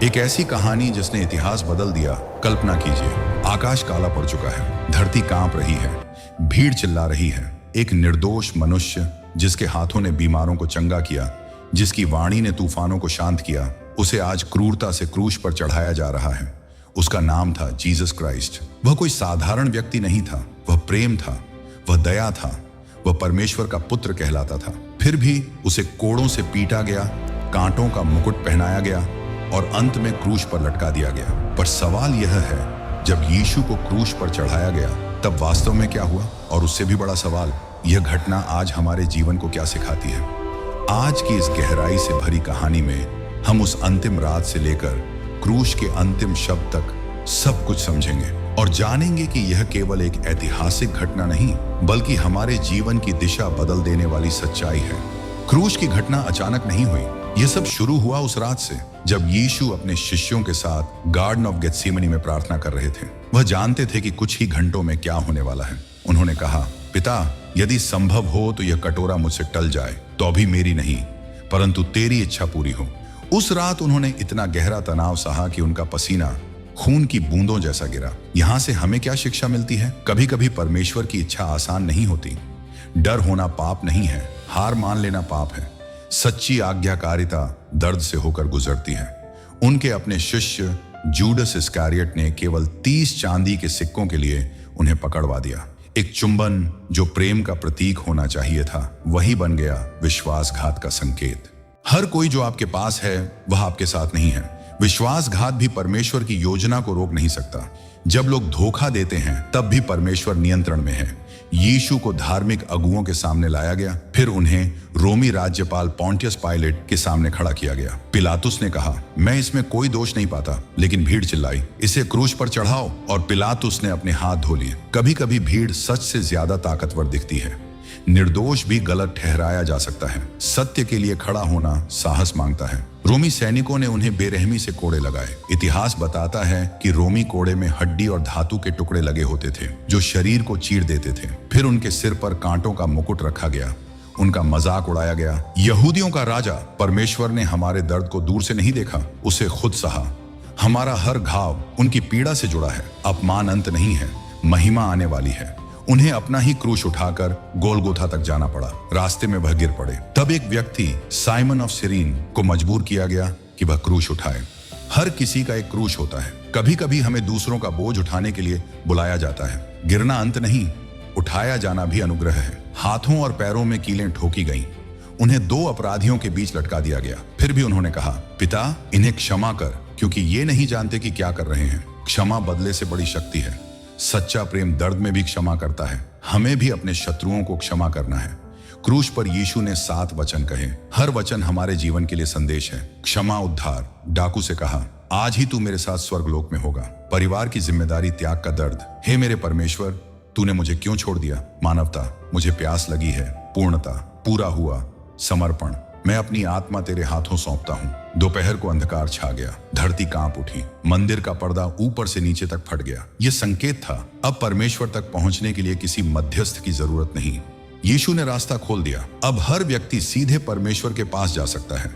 एक ऐसी कहानी जिसने इतिहास बदल दिया। कल्पना कीजिए, आकाश काला पड़ चुका है, धरती कांप रही है, भीड़ चिल्ला रही है। एक निर्दोष मनुष्य जिसके हाथों ने बीमारों को चंगा किया, जिसकी वाणी ने तूफानों को शांत किया, उसे आज क्रूरता से क्रूस पर चढ़ाया जा रहा है। उसका नाम था जीसस क्राइस्ट। वह कोई साधारण व्यक्ति नहीं था, वह प्रेम था, वह दया था, वह परमेश्वर का पुत्र कहलाता था। फिर भी उसे कोड़ों से पीटा गया, कांटों का मुकुट पहनाया गया और अंत में क्रूस पर लटका दिया गया। पर सवाल यह है, जब यीशु को क्रूस पर चढ़ाया गया तब वास्तव में क्या हुआ? और उससे भी बड़ा सवाल, यह घटना आज हमारे जीवन को क्या सिखाती है? आज की इस गहराई से भरी कहानी में हम उस अंतिम रात से लेकर क्रूस के अंतिम शब्द तक सब कुछ समझेंगे और जानेंगे कि यह केवल एक ऐतिहासिक घटना नहीं, बल्कि हमारे जीवन की दिशा बदल देने वाली सच्चाई है। क्रूस की घटना अचानक नहीं हुई। यह सब शुरू हुआ उस रात से जब यीशु अपने शिष्यों के साथ गार्डन ऑफ गेत्सेमनी में प्रार्थना कर रहे थे। वह जानते थे कि कुछ ही घंटों में क्या होने वाला है। उन्होंने कहा, पिता, यदि संभव हो तो यह कटोरा मुझसे टल जाए, तो अभी मेरी नहीं परंतु तेरी इच्छा पूरी हो। उस रात उन्होंने इतना गहरा तनाव सहा कि उनका पसीना खून की बूंदों जैसा गिरा। यहां से हमें क्या शिक्षा मिलती है? कभी कभी परमेश्वर की इच्छा आसान नहीं होती। डर होना पाप नहीं है, हार मान लेना पाप है। सच्ची आज्ञाकारिता दर्द से होकर गुजरती है। उनके अपने शिष्य जूडस इस्करियोट ने केवल 30 चांदी के सिक्कों के लिए उन्हें पकड़वा दिया। एक चुंबन जो प्रेम का प्रतीक होना चाहिए था, वही बन गया विश्वासघात का संकेत। हर कोई जो आपके पास है वह आपके साथ नहीं है। विश्वासघात भी परमेश्वर की योजना को रोक नहीं सकता। जब लोग धोखा देते हैं तब भी परमेश्वर नियंत्रण में है। यीशु को धार्मिक अगुओं के सामने लाया गया, फिर उन्हें रोमी राज्यपाल पोंटियस पायलट के सामने खड़ा किया गया। पिलातुस ने कहा, मैं इसमें कोई दोष नहीं पाता, लेकिन भीड़ चिल्लाई, इसे क्रूस पर चढ़ाओ, और पिलातुस ने अपने हाथ धो लिए। कभी कभी भीड़ सच से ज्यादा ताकतवर दिखती है। निर्दोष भी गलत ठहराया जा सकता है। सत्य के लिए खड़ा होना साहस मांगता है। रोमी सैनिकों ने उन्हें बेरहमी से कोड़े लगाए। इतिहास बताता है कि रोमी कोड़े में हड्डी और धातु के टुकड़े लगे होते थे जो शरीर को चीर देते थे। फिर उनके सिर पर कांटों का मुकुट रखा गया, उनका मजाक उड़ाया गया। यहूदियों का राजा परमेश्वर ने हमारे दर्द को दूर से नहीं देखा, उसे खुद सहा। हमारा हर घाव उनकी पीड़ा से जुड़ा है। अपमान अंत नहीं है, महिमा आने वाली है। उन्हें अपना ही क्रूस उठाकर गोलगोथा तक जाना पड़ा। रास्ते में वह गिर पड़े। तब एक व्यक्ति साइमन ऑफ सिरीन को मजबूर किया गया कि वह क्रूस उठाए। हर किसी का एक क्रूस होता है। कभी कभी हमें दूसरों का बोझ उठाने के लिए बुलाया जाता है। गिरना अंत नहीं, उठाया जाना भी अनुग्रह है। हाथों और पैरों में कीलें ठोकी गईं। उन्हें 2 अपराधियों के बीच लटका दिया गया। फिर भी उन्होंने कहा, पिता, इन्हें क्षमा कर, क्योंकि ये नहीं जानते कि क्या कर रहे हैं। क्षमा बदले से बड़ी शक्ति है। सच्चा प्रेम दर्द में भी क्षमा करता है। हमें भी अपने शत्रुओं को क्षमा करना है। क्रूस पर यीशु ने 7 वचन कहे। हर वचन हमारे जीवन के लिए संदेश है। क्षमा उद्धार। डाकू से कहा, आज ही तू मेरे साथ स्वर्गलोक में होगा। परिवार की जिम्मेदारी त्याग का दर्द। हे मेरे परमेश्वर, तूने मुझे क्यों छोड़ दिया? मानवता, मुझे प्यास लगी है। पूर्णता, पूरा हुआ। समर्पण, मैं अपनी आत्मा तेरे हाथों सौंपता हूँ। दोपहर को अंधकार छा गया, धरती कांप उठी, मंदिर का पर्दा ऊपर से नीचे तक फट गया। यह संकेत था, अब परमेश्वर तक पहुंचने के लिए किसी मध्यस्थ की जरूरत नहीं। यीशु ने रास्ता खोल दिया। अब हर व्यक्ति सीधे परमेश्वर के पास जा सकता है।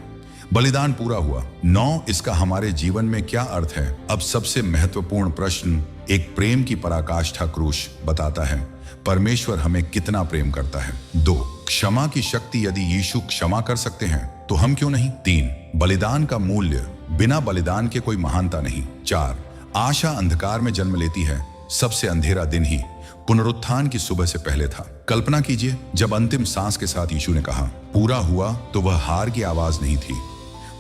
बलिदान पूरा हुआ। 9, इसका हमारे जीवन में क्या अर्थ है? अब सबसे महत्वपूर्ण प्रश्न, एक प्रेम की पराकाष्ठा क्रूस बताता है परमेश्वर हमें कितना प्रेम करता है। 2, क्षमा की शक्ति। यदि यीशु क्षमा कर सकते हैं तो हम क्यों नहीं? 3, बलिदान का मूल्य। बिना बलिदान के कोई महानता नहीं। 4, आशा अंधकार में जन्म लेती है। सबसे अंधेरा दिन ही पुनरुत्थान की सुबह से पहले था। कल्पना कीजिए, जब अंतिम सांस के साथ यीशु ने कहा पूरा हुआ, तो वह हार की आवाज नहीं थी,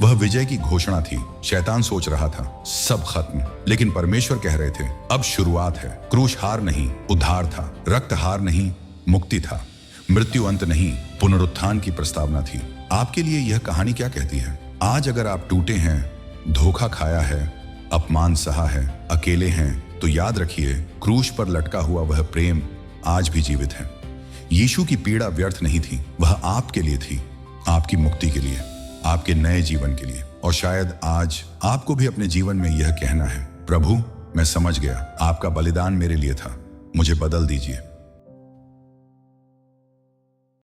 वह विजय की घोषणा थी। शैतान सोच रहा था सब खत्म, लेकिन परमेश्वर कह रहे थे अब शुरुआत है। क्रूस हार नहीं, उद्धार था। रक्त हार नहीं, मुक्ति था। मृत्यु अंत नहीं, पुनरुत्थान की प्रस्तावना थी। आपके लिए यह कहानी क्या कहती है? आज अगर आप टूटे हैं, धोखा खाया है, अपमान सहा है, अकेले हैं, तो याद रखिए, क्रूस पर लटका हुआ वह प्रेम आज भी जीवित है। यीशु की पीड़ा व्यर्थ नहीं थी, वह आपके लिए थी, आपकी मुक्ति के लिए, आपके नए जीवन के लिए। और शायद आज आपको भी अपने जीवन में यह कहना है, प्रभु, मैं समझ गया, आपका बलिदान मेरे लिए था, मुझे बदल दीजिए।